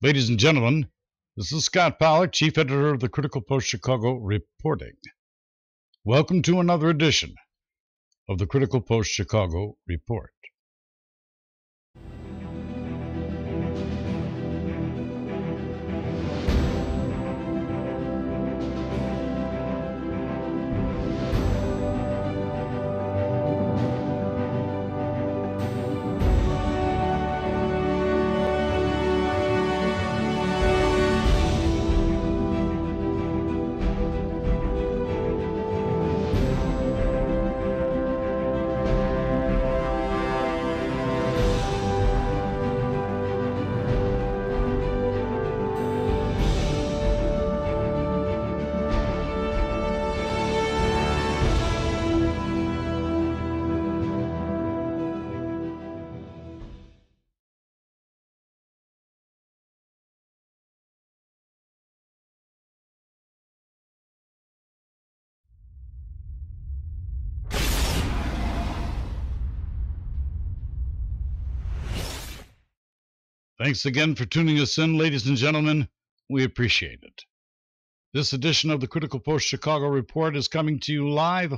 Ladies and gentlemen, this is Scott Pollack, Chief Editor of the Critical Post Chicago, reporting. Welcome to another edition of the Critical Post Chicago Report. Thanks again for tuning us in, ladies and gentlemen. We appreciate it. This edition of the Critical Post Chicago Report is coming to you live,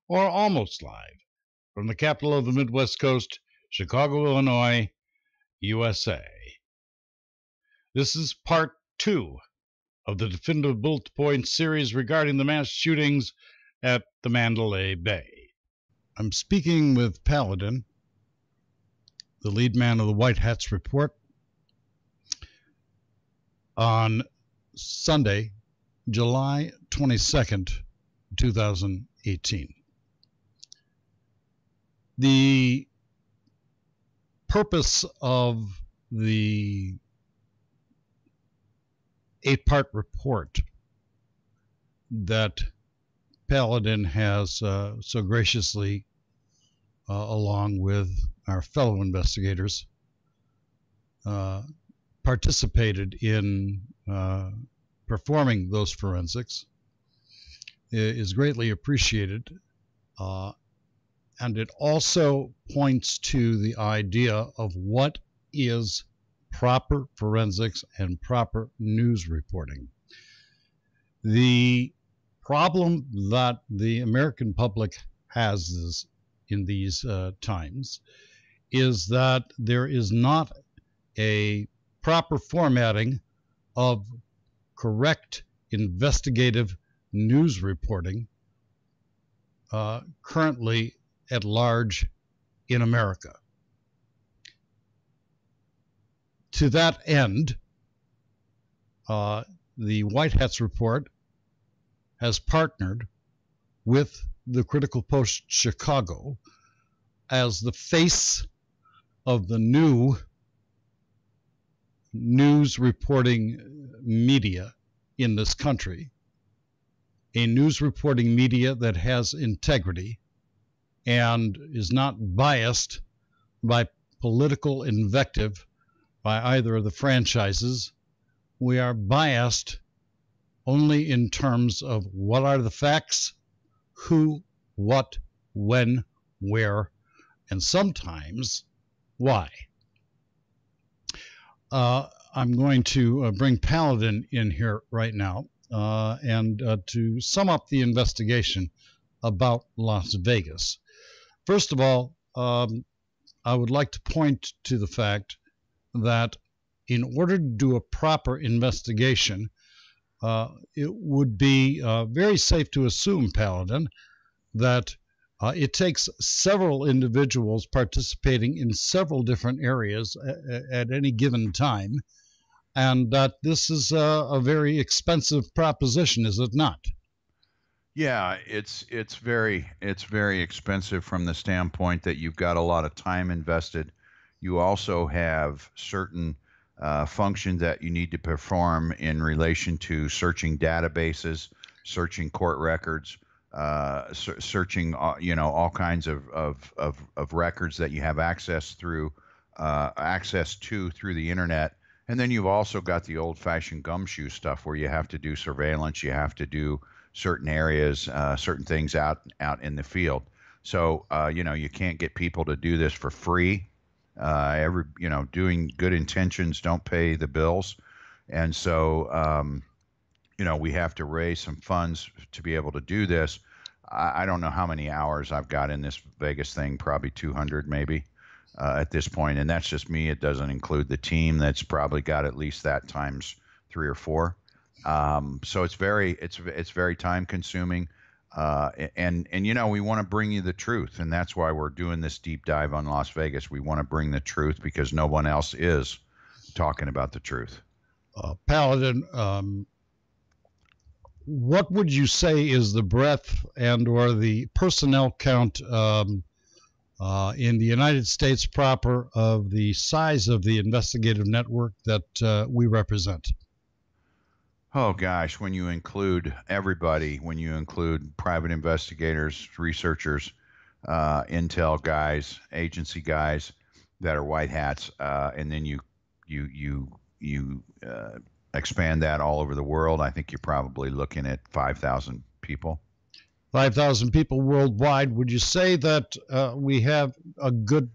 or almost live, from the capital of the Midwest Coast, Chicago, Illinois, USA. This is part 2 of the Definitive Bullet Points series regarding the mass shootings at the Mandalay Bay. I'm speaking with Paladin, the lead man of the White Hats Report, on Sunday, July 22nd, 2018. The purpose of the 8-part report that Paladin has so graciously, along with our fellow investigators, participated in performing those forensics is greatly appreciated, and it also points to the idea of what is proper forensics and proper news reporting. The problem that the American public has in these times is that there is not a proper formatting of correct investigative news reporting currently at large in America. To that end, the White Hats Report has partnered with the Critical Post Chicago as the face of the new news reporting media in this country, a news reporting media that has integrity and is not biased by political invective by either of the franchises. We are biased only in terms of what are the facts, who, what, when, where, and sometimes why. I'm going to bring Paladin in here right now and to sum up the investigation about Las Vegas. First of all, I would like to point to the fact that in order to do a proper investigation, it would be very safe to assume, Paladin, that it takes several individuals participating in several different areas at any given time, and that this is a very expensive proposition, is it not? Yeah, it's very expensive from the standpoint that you've got a lot of time invested. You also have certain functions that you need to perform in relation to searching databases, searching court records, searching all kinds of records that you have access to through the internet. And then you've also got the old-fashioned gumshoe stuff where you have to do surveillance, you have to do certain areas, certain things out in the field. So you can't get people to do this for free. Doing good intentions don't pay the bills. And so, we have to raise some funds to be able to do this. I don't know how many hours I've got in this Vegas thing, probably 200 maybe at this point, and that's just me. It doesn't include the team that's probably got at least that times 3 or 4. So it's very time consuming, and we want to bring you the truth, and that's why we're doing this deep dive on Las Vegas. We want to bring the truth because no one else is talking about the truth. Paladin, what would you say is the breadth and or the personnel count in the United States proper of the size of the investigative network that we represent? Oh gosh, when you include everybody, when you include private investigators, researchers, intel guys, agency guys that are white hats, and then you expand that all over the world, I think you're probably looking at 5,000 people. 5,000 people worldwide. Would you say that we have a good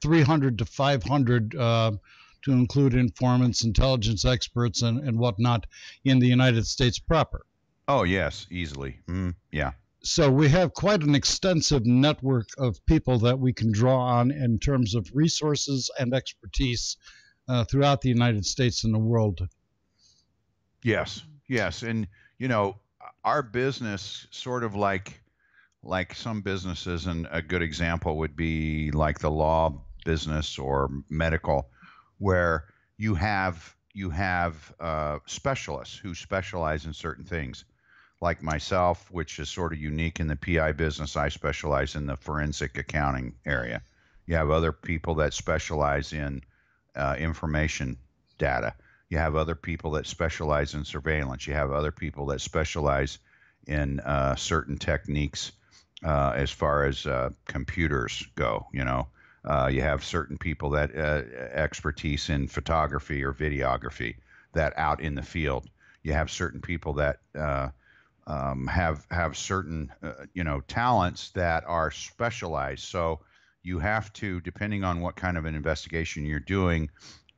300 to 500 to include informants, intelligence experts, and whatnot in the United States proper? Oh, yes, easily. Yeah. So we have quite an extensive network of people that we can draw on in terms of resources and expertise throughout the United States and the world. Yes, yes. And, our business sort of like some businesses, and a good example would be like the law business or medical, where you have specialists who specialize in certain things. Like myself, which is sort of unique in the PI business, I specialize in the forensic accounting area. You have other people that specialize in information data. You have other people that specialize in surveillance. You have other people that specialize in certain techniques as far as computers go. You have certain people that expertise in photography or videography that out in the field. You have certain people that have certain talents that are specialized. So you have to, depending on what kind of an investigation you're doing,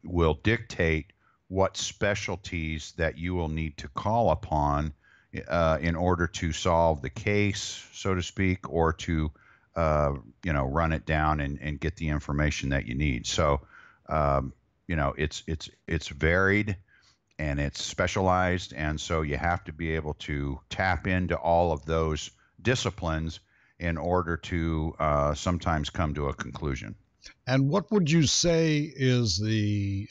will dictate what specialties that you will need to call upon in order to solve the case, so to speak, or to run it down and get the information that you need. So it's varied and it's specialized, and so you have to be able to tap into all of those disciplines in order to sometimes come to a conclusion. And what would you say is the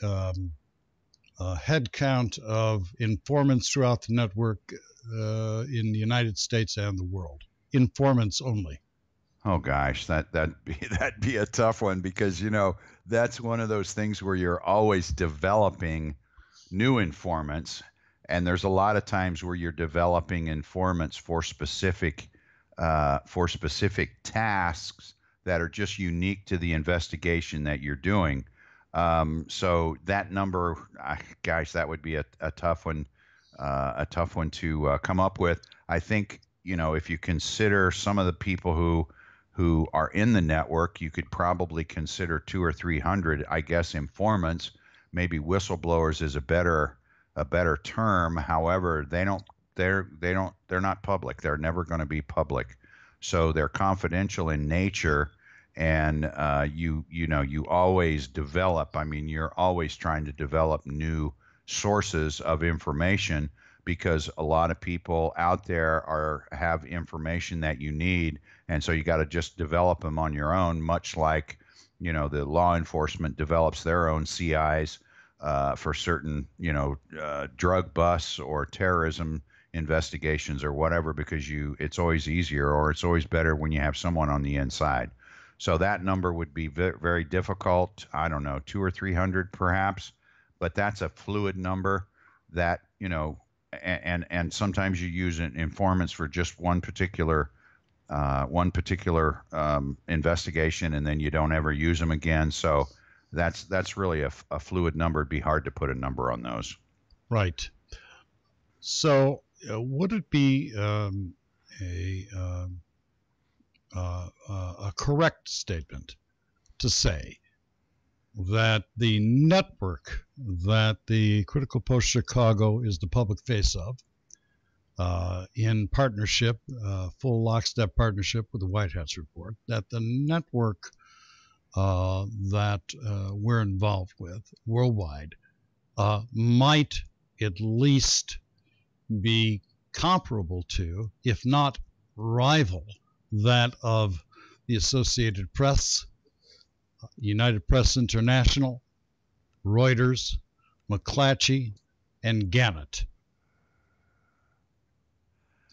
head count of informants throughout the network in the United States and the world? Informants only. Oh gosh, that'd be a tough one, because that's one of those things where you're always developing new informants, and there's a lot of times where you're developing informants for specific tasks that are just unique to the investigation that you're doing. So that number, gosh, that would be a tough one to come up with. I think if you consider some of the people who are in the network, you could probably consider 200 or 300, I guess, informants. Maybe whistleblowers is a better term. However, they're not public. They're never going to be public. So they're confidential in nature, and you always develop. I mean, you're always trying to develop new sources of information, because a lot of people out there have information that you need, and so you got to just develop them on your own, much like the law enforcement develops their own CIs for certain drug busts or terrorism investigations or whatever, because it's always easier, or it's always better when you have someone on the inside. So that number would be very difficult. I don't know, 200 or 300 perhaps, but that's a fluid number that and sometimes you use informants for just one particular investigation, and then you don't ever use them again. So that's really a fluid number. It'd be hard to put a number on those. Right. So would it be a correct statement to say that the network that the Critical Post Chicago is the public face of, in partnership, full lockstep partnership with the White Hats Report, that the network that we're involved with worldwide might at least be comparable to, if not rival, that of the Associated Press, United Press International, Reuters, McClatchy, and Gannett.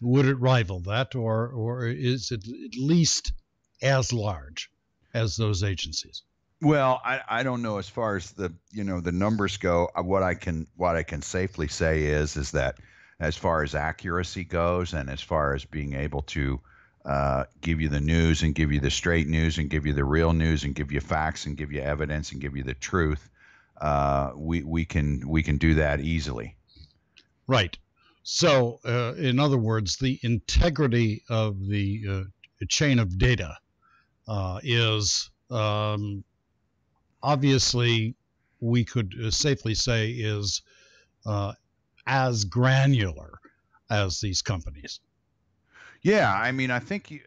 Would it rival that, or is it at least as large as those agencies? Well, I don't know as far as the the numbers go. What I can safely say is that as far as accuracy goes, and as far as being able to give you the news and give you the straight news and give you the real news and give you facts and give you evidence and give you the truth, we can do that easily. Right. So, in other words, the integrity of the chain of data is obviously, we could safely say, is as granular as these companies. Yeah, I mean, I think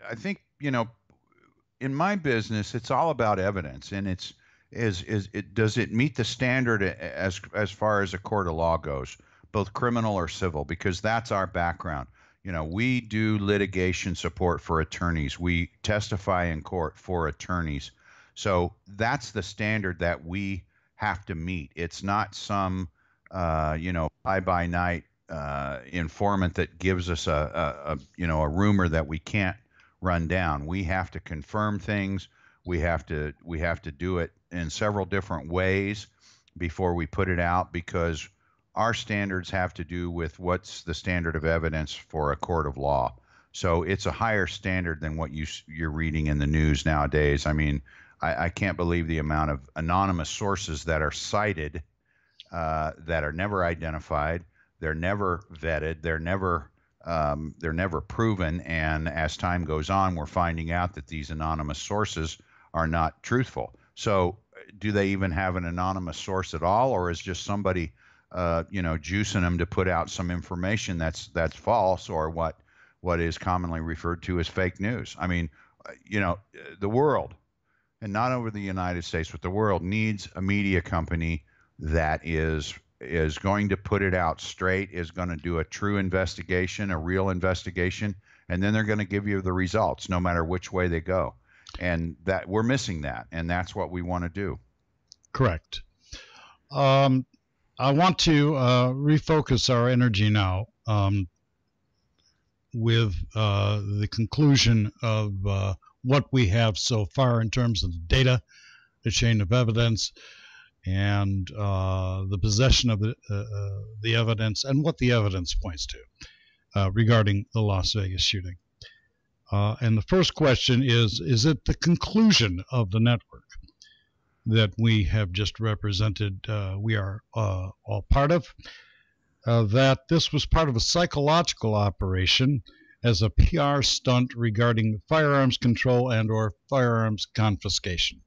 in my business, it's all about evidence, and does it meet the standard as far as a court of law goes, both criminal or civil, because that's our background. We do litigation support for attorneys. We testify in court for attorneys. So that's the standard that we have to meet. It's not some, fly-by-night informant that gives us a rumor that we can't run down. We have to confirm things. We have to do it in several different ways before we put it out, because our standards have to do with what's the standard of evidence for a court of law. So it's a higher standard than what you're reading in the news nowadays. I mean, I can't believe the amount of anonymous sources that are cited that are never identified. They're never vetted. They're never proven. And as time goes on, we're finding out that these anonymous sources are not truthful. So do they even have an anonymous source at all, or is just somebody juicing them to put out some information that's false, or what is commonly referred to as fake news? I mean, the world, and not over the United States, but the world needs a media company that is going to put it out straight, is going to do a true investigation, a real investigation, and then they're going to give you the results no matter which way they go. And that we're missing that, and that's what we want to do. Correct. I want to refocus our energy now with the conclusion of what we have so far in terms of data, the chain of evidence, and the possession of the evidence, and what the evidence points to regarding the Las Vegas shooting. And the first question is it the conclusion of the network that we have just represented, we are all part of, that this was part of a psychological operation as a PR stunt regarding firearms control and or firearms confiscation?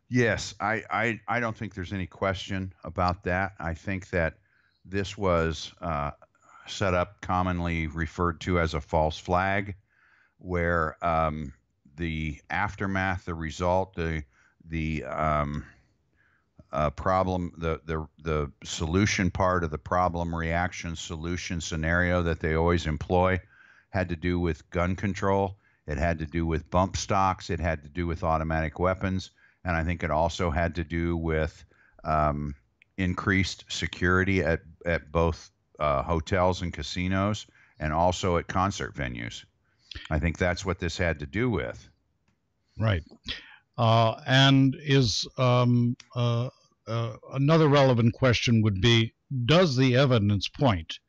Yes, I don't think there's any question about that. I think that this was set up, commonly referred to as a false flag, where the aftermath, the result, the problem, the solution part of the problem, reaction, solution scenario that they always employ had to do with gun control. It had to do with bump stocks. It had to do with automatic weapons. And I think it also had to do with increased security at both hotels and casinos, and also at concert venues. I think that's what this had to do with. Right. And is another relevant question would be, does the evidence point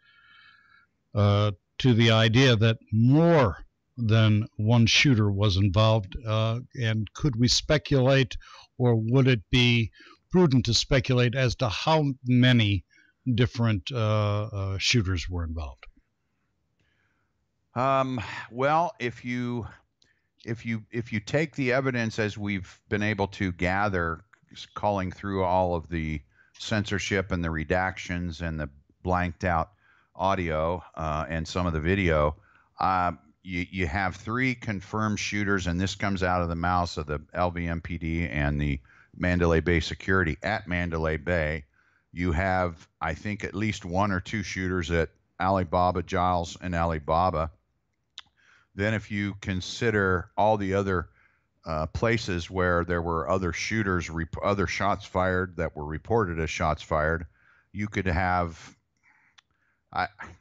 to the idea that more than one shooter was involved, and could we speculate, or would it be prudent to speculate as to how many different shooters were involved? Well, if you take the evidence as we've been able to gather culling through all of the censorship and the redactions and the blanked out audio and some of the video, you have 3 confirmed shooters, and this comes out of the mouths of the LVMPD and the Mandalay Bay security at Mandalay Bay. You have, I think, at least 1 or 2 shooters at Alibaba, Giles, and Alibaba. Then if you consider all the other places where there were other shooters, other shots fired that were reported as shots fired, you could have,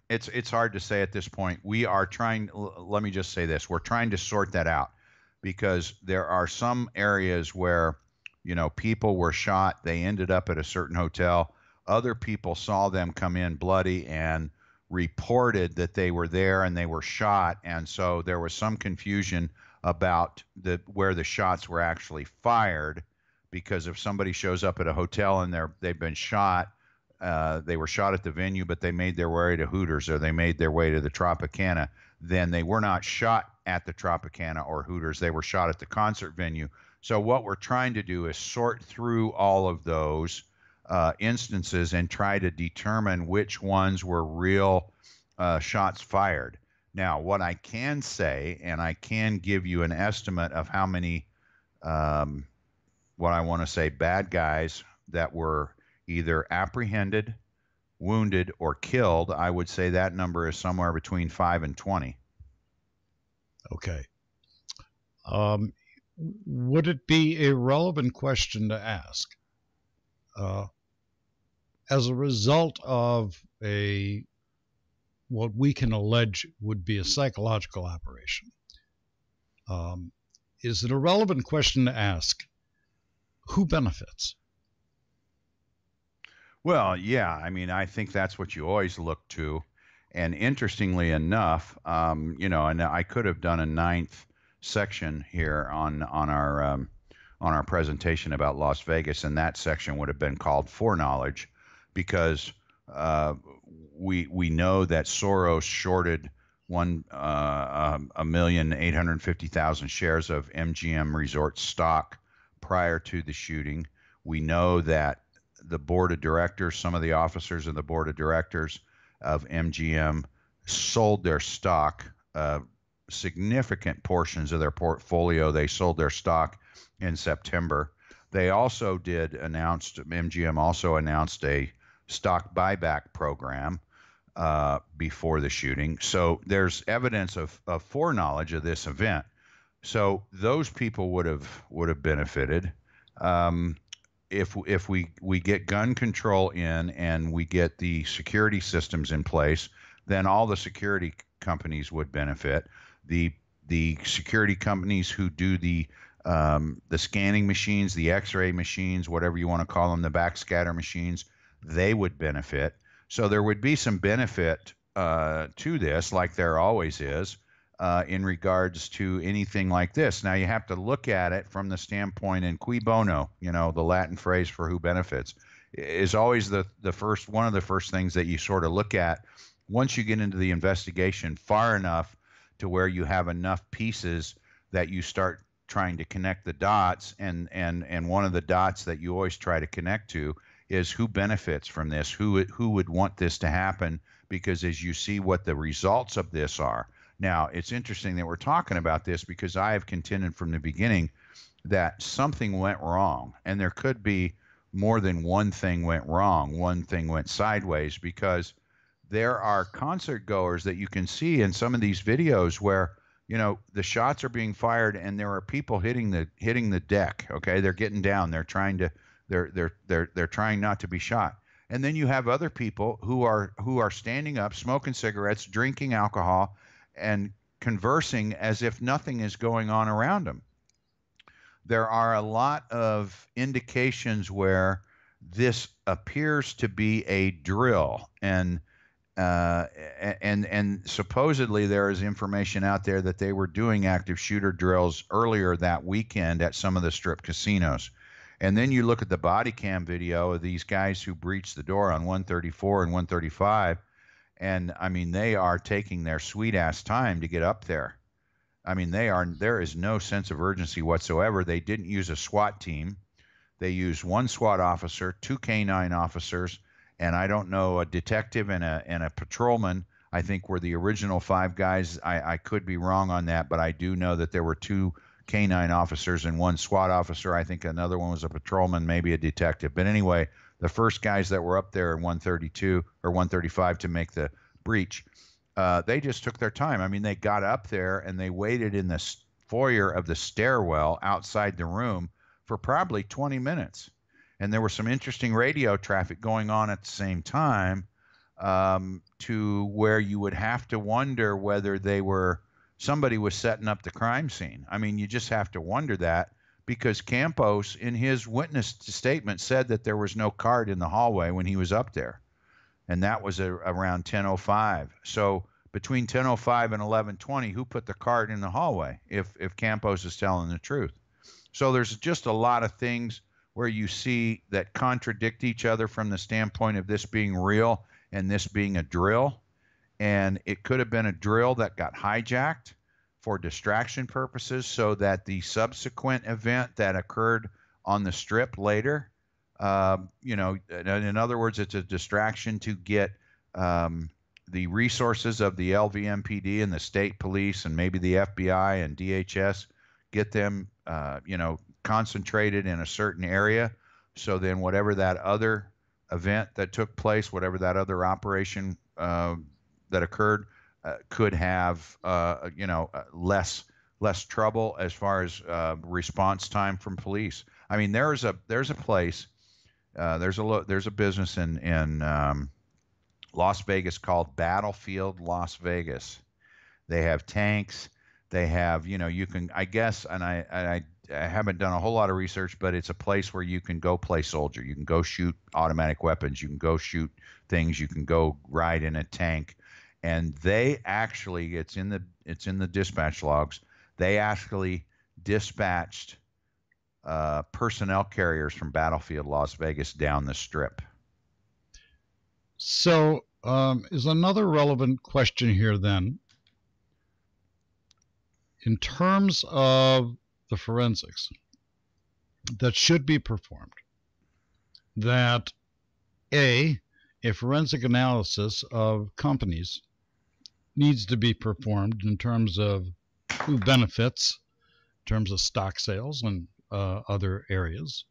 it's hard to say at this point. We are trying, let me just say this, we're trying to sort that out, because there are some areas where, you know, people were shot, they ended up at a certain hotel, other people saw them come in bloody and reported that they were there and they were shot, and so there was some confusion about where the shots were actually fired, because if somebody shows up at a hotel and they've been shot, they were shot at the venue, but they made their way to Hooters or they made their way to the Tropicana, then they were not shot at the Tropicana or Hooters, they were shot at the concert venue. So what we're trying to do is sort through all of those instances and try to determine which ones were real shots fired. Now, what I can say, and I can give you an estimate of how many, what I want to say, bad guys that were either apprehended, wounded, or killed, I would say that number is somewhere between 5 and 20. Okay. Would it be a relevant question to ask? As a result of what we can allege would be a psychological operation, is it a relevant question to ask who benefits? Well, yeah, I mean, I think that's what you always look to. And interestingly enough, you know, and I could have done a 9th section here on our presentation about Las Vegas, and that section would have been called Foreknowledge, because we know that Soros shorted 1,850,000 shares of MGM Resort stock prior to the shooting. We know that the board of directors, some of the officers of the board of directors of MGM sold their stock, significant portions of their portfolio. They sold their stock in September. They also MGM also announced a stock buyback program before the shooting. So there's evidence of foreknowledge of this event. So those people would have benefited. If we get gun control in and we get the security systems in place, then all the security companies would benefit. The security companies who do the scanning machines, the X-ray machines, whatever you want to call them, the backscatter machines, they would benefit. So there would be some benefit to this, like there always is, in regards to anything like this. Now you have to look at it from the standpoint, and cui bono, you know, the Latin phrase for who benefits, is always one of the first things that you sort of look at once you get into the investigation far enough to where you have enough pieces that you start trying to connect the dots, and one of the dots that you always try to connect to is who benefits from this, who would want this to happen, because as you see what the results of this are. Now, it's interesting that we're talking about this, because I have contended from the beginning that something went wrong, and there could be more than one thing went wrong, one thing went sideways, because there are concert goers that you can see in some of these videos where, you know, the shots are being fired and there are people hitting the deck. Okay, they're getting down, they're trying not to be shot. And then you have other people who are standing up, smoking cigarettes, drinking alcohol, and conversing as if nothing is going on around them. There are a lot of indications where this appears to be a drill, and supposedly there is information out there that they were doing active shooter drills earlier that weekend at some of the strip casinos. And then you look at the body cam video of these guys who breached the door on 134 and 135, and I mean, they are taking their sweet ass time to get up there. I mean, there is no sense of urgency whatsoever. They didn't use a SWAT team. They used one SWAT officer, two canine officers, and I don't know, a detective and a patrolman, I think, were the original 5 guys. I could be wrong on that, but I do know that there were 2 canine officers and 1 SWAT officer. I think another one was a patrolman, maybe a detective. But anyway, the first guys that were up there in 132 or 135 to make the breach, they just took their time. I mean, they got up there and they waited in the foyer of the stairwell outside the room for probably 20 minutes. And there was some interesting radio traffic going on at the same time, to where you would have to wonder whether somebody was setting up the crime scene. I mean, you just have to wonder that, because Campos, in his witness statement, said that there was no card in the hallway when he was up there. And that was around 10:05. So between 10:05 and 11:20, who put the card in the hallway if Campos is telling the truth? So there's just a lot of things where you see that contradict each other from the standpoint of this being real and this being a drill. And it could have been a drill that got hijacked for distraction purposes, so that the subsequent event that occurred on the strip later, in other words, it's a distraction to get the resources of the LVMPD and the state police and maybe the FBI and DHS, get them, concentrated in a certain area. So then whatever that other event that took place, whatever that other operation that occurred, could have, less trouble as far as response time from police. I mean, there's a place, there's a business in Las Vegas called Battlefield Las Vegas. They have tanks. They have, you can, I guess, and I haven't done a whole lot of research, but it's a place where you can go play soldier. You can go shoot automatic weapons. You can go shoot things. You can go ride in a tank. And they actually, it's in the dispatch logs, they actually dispatched personnel carriers from Battlefield Las Vegas down the strip. So is another relevant question here then, in terms of the forensics that should be performed, that a forensic analysis of companies needs to be performed in terms of who benefits, in terms of stock sales and other areas.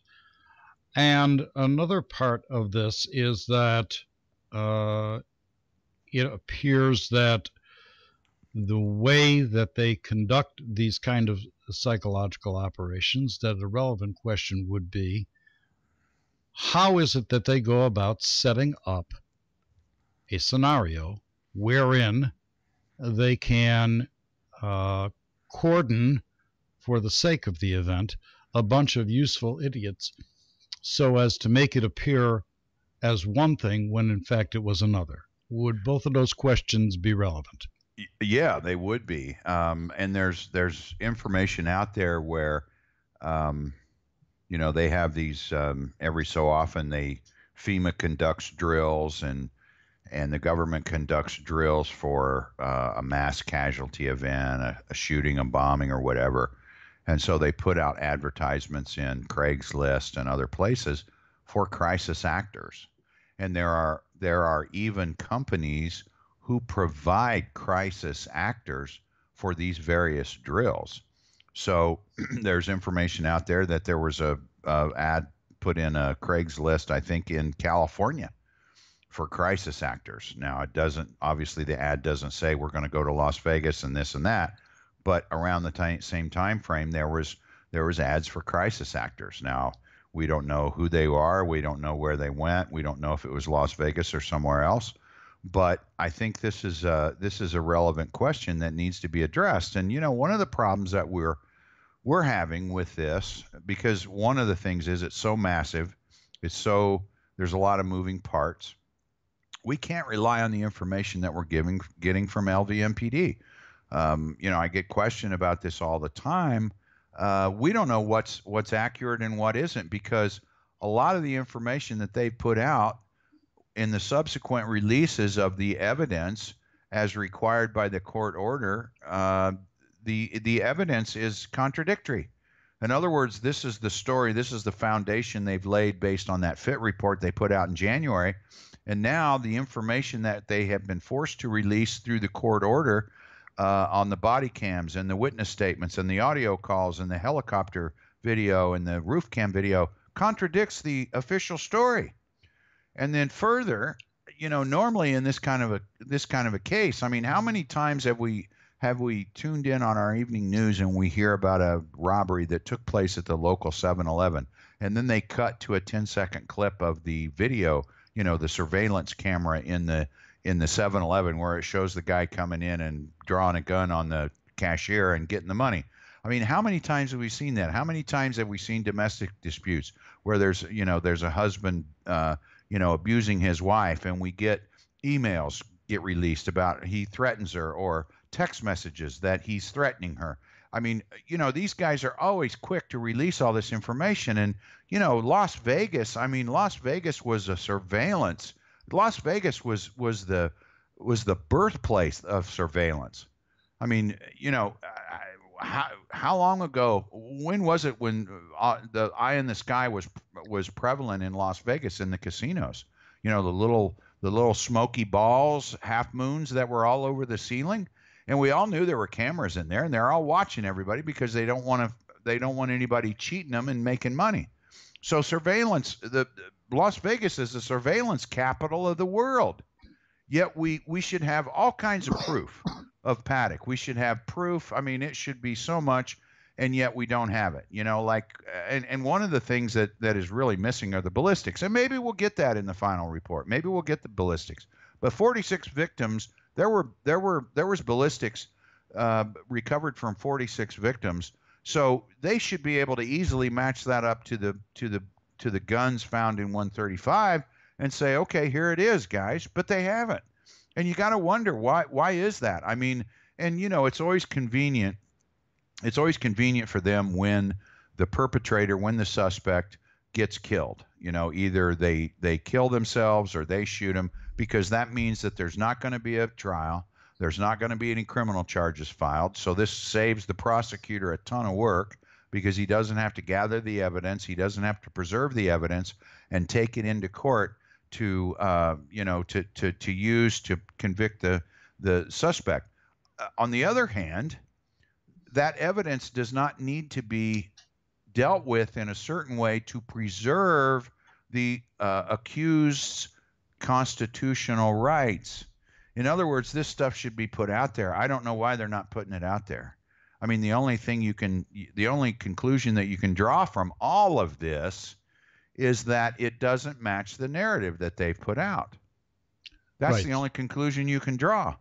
And another part of this is that it appears that the way that they conduct these kind of psychological operations, that a relevant question would be, how is it that they go about setting up a scenario wherein they can cordon, for the sake of the event, a bunch of useful idiots so as to make it appear as one thing when in fact it was another? Would both of those questions be relevant? Yeah, they would be. And there's information out there where, they have these, every so often FEMA conducts drills and the government conducts drills for a mass casualty event, a shooting, a bombing, or whatever. And so they put out advertisements in Craigslist and other places for crisis actors. And there are even companies who provide crisis actors for these various drills. So there's information out there that there was a ad put in a Craigslist, I think, in California for crisis actors. Now, obviously the ad doesn't say we're going to go to Las Vegas and this and that, but around the same time frame, there was ads for crisis actors. Now, we don't know who they are. We don't know where they went. We don't know if it was Las Vegas or somewhere else. But I think this is a relevant question that needs to be addressed. And one of the problems that we're having with this, because one of the things is it's so massive, there's a lot of moving parts. We can't rely on the information that we're getting from LVMPD. I get questioned about this all the time. We don't know what's accurate and what isn't, because a lot of the information that they put out in the subsequent releases of the evidence as required by the court order, the evidence is contradictory. In other words, this is the story, this is the foundation they've laid based on that FIT report they put out in January. And now the information that they have been forced to release through the court order on the body cams and the witness statements and the audio calls and the helicopter video and the roof cam video contradicts the official story. And then further, normally in this kind of a case, I mean, how many times have we tuned in on our evening news and we hear about a robbery that took place at the local 7-Eleven, and then they cut to a 10-second clip of the video, the surveillance camera in the 7-Eleven, where it shows the guy coming in and drawing a gun on the cashier and getting the money. I mean, how many times have we seen that? How many times have we seen domestic disputes where there's a husband abusing his wife, and we get emails get released about he threatens her, or text messages that he's threatening her. I mean, these guys are always quick to release all this information. And, Las Vegas was a surveillance. Las Vegas was the birthplace of surveillance. I mean, how long ago, when was it when the eye in the sky was prevalent in Las Vegas in the casinos? The little smoky balls, half moons that were all over the ceiling. And we all knew there were cameras in there, and they're all watching everybody because they don't want anybody cheating them and making money. So surveillance, Las Vegas is the surveillance capital of the world. Yet we should have all kinds of proof of Paddock. We should have proof. I mean, it should be so much, and yet we don't have it. And one of the things that is really missing are the ballistics. And maybe we'll get that in the final report. Maybe we'll get the ballistics. But 46 victims. There was ballistics recovered from 46 victims, so they should be able to easily match that up to the guns found in 135 and say, okay, here it is, guys. But they haven't, and you got to wonder why. Why is that? I mean, and it's always convenient. It's always convenient for them when the perpetrator, when the suspect gets killed. Either they kill themselves or they shoot them, because that means that there's not going to be a trial. There's not going to be any criminal charges filed. So this saves the prosecutor a ton of work, because he doesn't have to gather the evidence. He doesn't have to preserve the evidence and take it into court to use to convict the suspect. On the other hand, that evidence does not need to be dealt with in a certain way to preserve the accused's constitutional rights. In other words, this stuff should be put out there. I don't know why they're not putting it out there. I mean, the only conclusion that you can draw from all of this is that it doesn't match the narrative that they've put out. That's right. The only conclusion you can draw.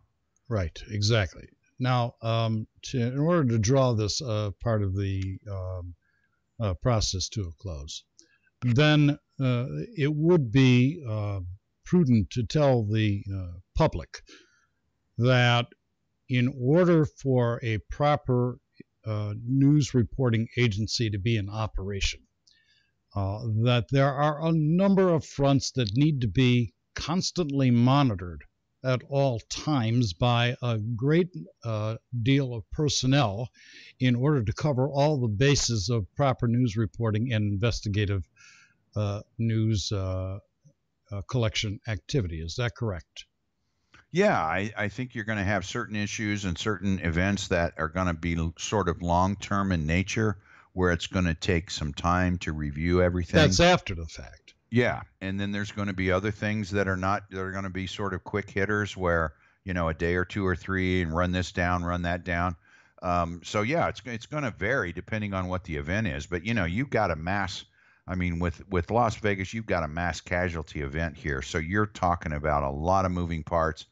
Right, exactly. Now, in order to draw this part of the process to a close, then it would be prudent to tell the public that in order for a proper news reporting agency to be in operation, that there are a number of fronts that need to be constantly monitored at all times by a great deal of personnel in order to cover all the bases of proper news reporting and investigative news collection activity. Is that correct? Yeah, I think you're going to have certain issues and certain events that are going to be sort of long-term in nature, where it's going to take some time to review everything. That's after the fact. Yeah, and then there's going to be other things that are going to be sort of quick hitters, where a day or two or three, and run this down, run that down. So yeah, it's going to vary depending on what the event is. But you've got a mass. I mean, with Las Vegas, you've got a mass casualty event here. So you're talking about a lot of moving parts.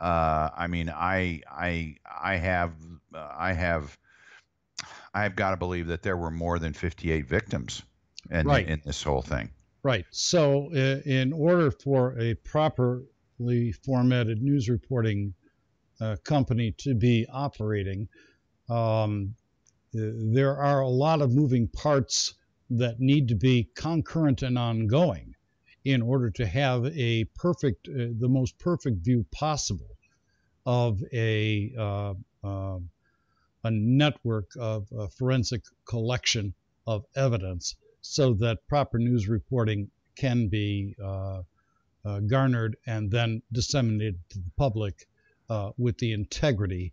I mean, I've got to believe that there were more than 58 victims in this whole thing. Right. So in order for a properly formatted news reporting company to be operating, there are a lot of moving parts that need to be concurrent and ongoing in order to have a the most perfect view possible of a network of forensic collection of evidence so that proper news reporting can be garnered and then disseminated to the public with the integrity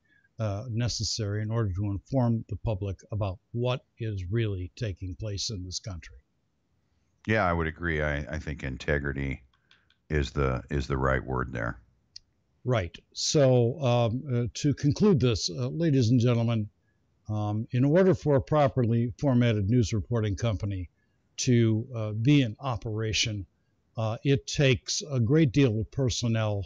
necessary in order to inform the public about what is really taking place in this country. Yeah, I would agree. I think integrity is the right word there. Right. So to conclude this, ladies and gentlemen, in order for a properly formatted news reporting company to be in operation, it takes a great deal of personnel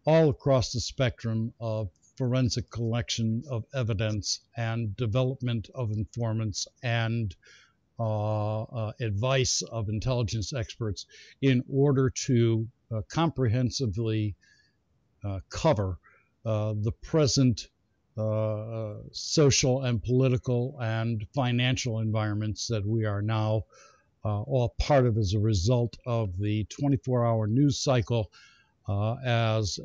all across the spectrum of forensic collection of evidence and development of informants and advice of intelligence experts in order to comprehensively cover the present social and political and financial environments that we are now all part of as a result of the 24-hour news cycle as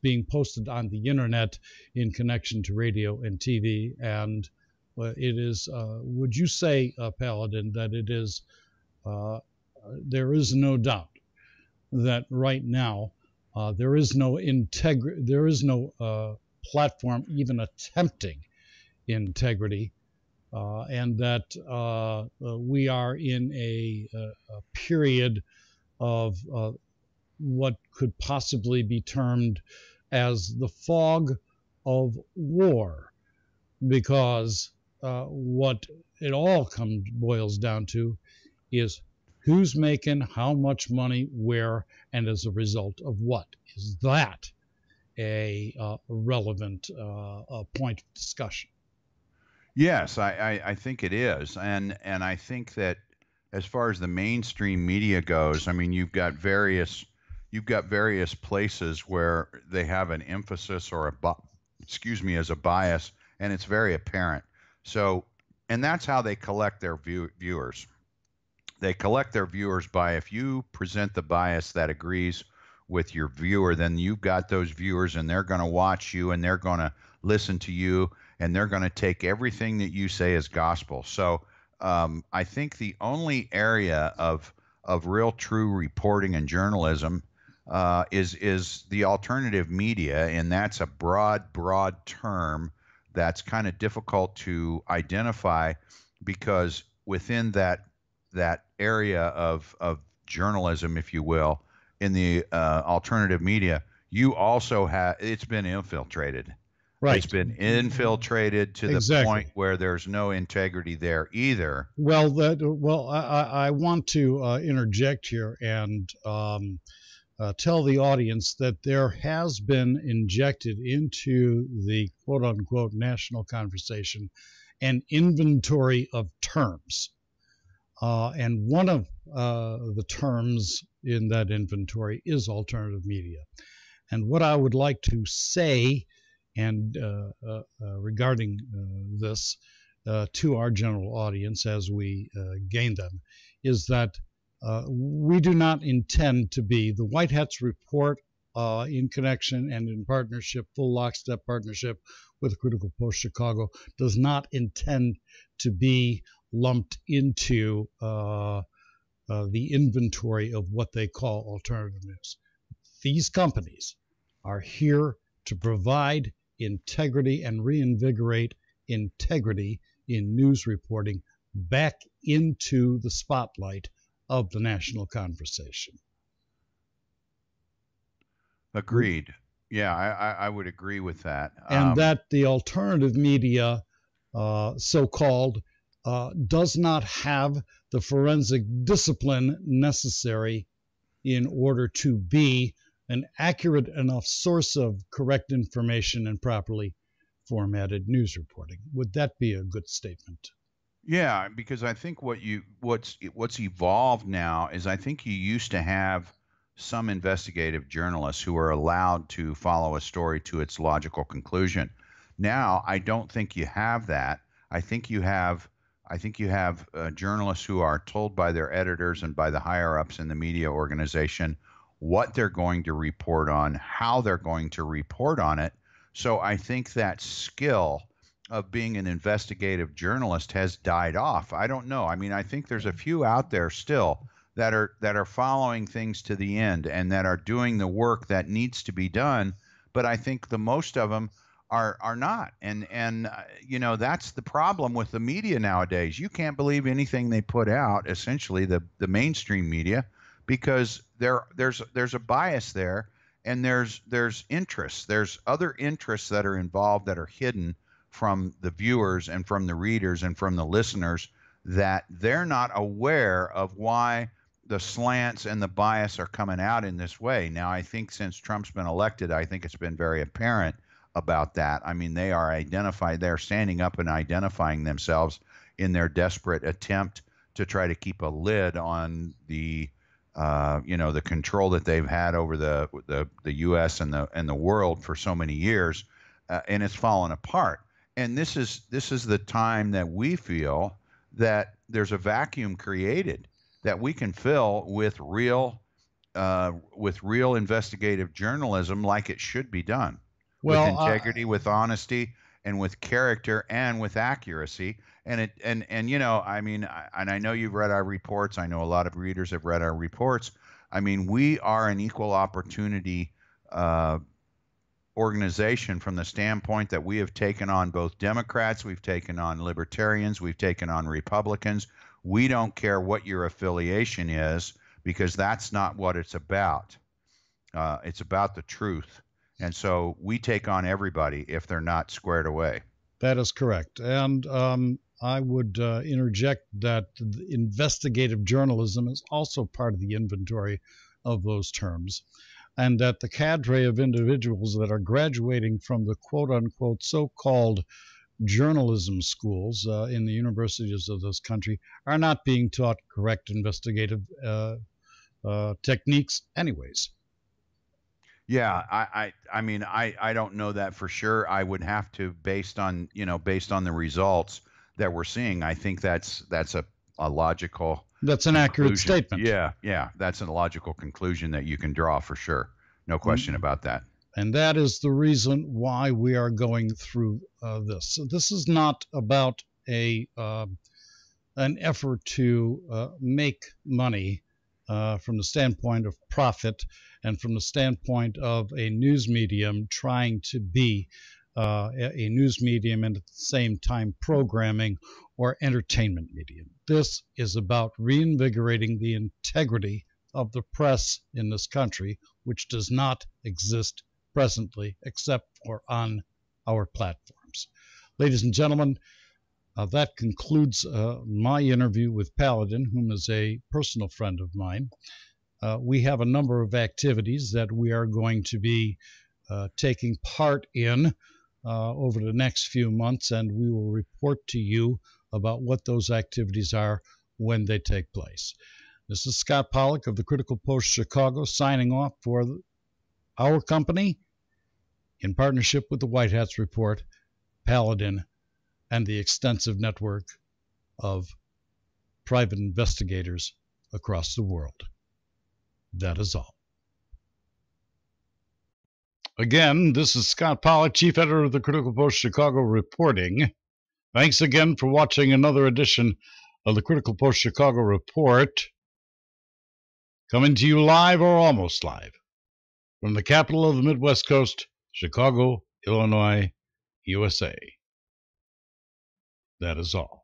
being posted on the internet in connection to radio and TV. And it is, would you say, Paladin, that it is, there is no doubt that right now there is no platform even attempting integrity, and that we are in a period of what could possibly be termed as the fog of war, because what it all boils down to is who's making how much money, where, and as a result of what. Is that a relevant point of discussion? Yes, I think it is, and I think that as far as the mainstream media goes, I mean, you've got various places where they have an emphasis or as a bias, and it's very apparent. So, and that's how they collect their viewers. They collect their viewers by, if you present the bias that agrees with your viewer, then you've got those viewers and they're going to watch you and they're going to listen to you and they're going to take everything that you say as gospel. So I think the only area of real true reporting and journalism is the alternative media, and that's a broad term that's kind of difficult to identify, because within that area of journalism, if you will, in the alternative media, you also have, it's been infiltrated. Right. It's been infiltrated to the point where there's no integrity there either. Well, I want to interject here and tell the audience that there has been injected into the quote-unquote national conversation an inventory of terms. And one of the terms in that inventory is alternative media. And what I would like to say and regarding this to our general audience as we gain them is that we do not intend to be the White Hats Report in connection and in partnership, full lockstep partnership with Critical Post Chicago, does not intend to be lumped into the inventory of what they call alternative news. These companies are here to provide integrity and reinvigorate integrity in news reporting back into the spotlight of the national conversation. Agreed. Yeah, I would agree with that. And that the alternative media, so-called, does not have the forensic discipline necessary in order to be an accurate enough source of correct information and properly formatted news reporting. Would that be a good statement? Yeah, because I think what's evolved now is, I think you used to have some investigative journalists who are allowed to follow a story to its logical conclusion. Now, I don't think you have that. I think you have journalists who are told by their editors and by the higher ups in the media organization what they're going to report on, how they're going to report on it. So I think that skill of being an investigative journalist has died off. I don't know. I mean, I think there's a few out there still that are following things to the end and that are doing the work that needs to be done. But I think the most of them are not. And you know, that's the problem with the media nowadays. You can't believe anything they put out, essentially the mainstream media, because there's a bias there, and there's interests. There's other interests that are involved that are hidden from the viewers and from the readers and from the listeners, that they're not aware of why the slants and the bias are coming out in this way. Now, I think since Trump's been elected, I think it's been very apparent about that. I mean, they are identified, they're standing up and identifying themselves in their desperate attempt to try to keep a lid on the you know, the control that they've had over the U.S. and the world for so many years, and it's fallen apart. And this is the time that we feel that there's a vacuum created that we can fill with real investigative journalism, like it should be done, with integrity, with honesty, and with character, and with accuracy. And you know, I mean, and I know you've read our reports. I know a lot of readers have read our reports. I mean, we are an equal opportunity organization from the standpoint that we have taken on both Democrats, we've taken on libertarians, we've taken on Republicans. We don't care what your affiliation is, because that's not what it's about. It's about the truth. And so we take on everybody if they're not squared away. That is correct. And I would interject that investigative journalism is also part of the inventory of those terms, and that the cadre of individuals that are graduating from the quote-unquote so-called journalism schools in the universities of this country are not being taught correct investigative techniques anyways. Yeah, I mean, I don't know that for sure. I would have to, based on the results that we're seeing, I think that's a logical. That's an accurate statement. Yeah, that's a logical conclusion that you can draw for sure. No question about that. And that is the reason why we are going through this. So this is not about an effort to make money from the standpoint of profit, and from the standpoint of a news medium trying to be a news medium and at the same time programming or entertainment medium. This is about reinvigorating the integrity of the press in this country, which does not exist presently except for on our platforms. Ladies and gentlemen, that concludes my interview with Paladin, whom is a personal friend of mine. We have a number of activities that we are going to be taking part in over the next few months, and we will report to you about what those activities are when they take place. This is Scott Pollock of the Critical Post Chicago, signing off for our company in partnership with the White Hats Report, Paladin, and the extensive network of private investigators across the world. That is all. Again, this is Scott Pollock, Chief Editor of the Critical Post Chicago, reporting. Thanks again for watching another edition of the Critical Post Chicago Report, coming to you live or almost live from the capital of the Midwest Coast, Chicago, Illinois, USA. That is all.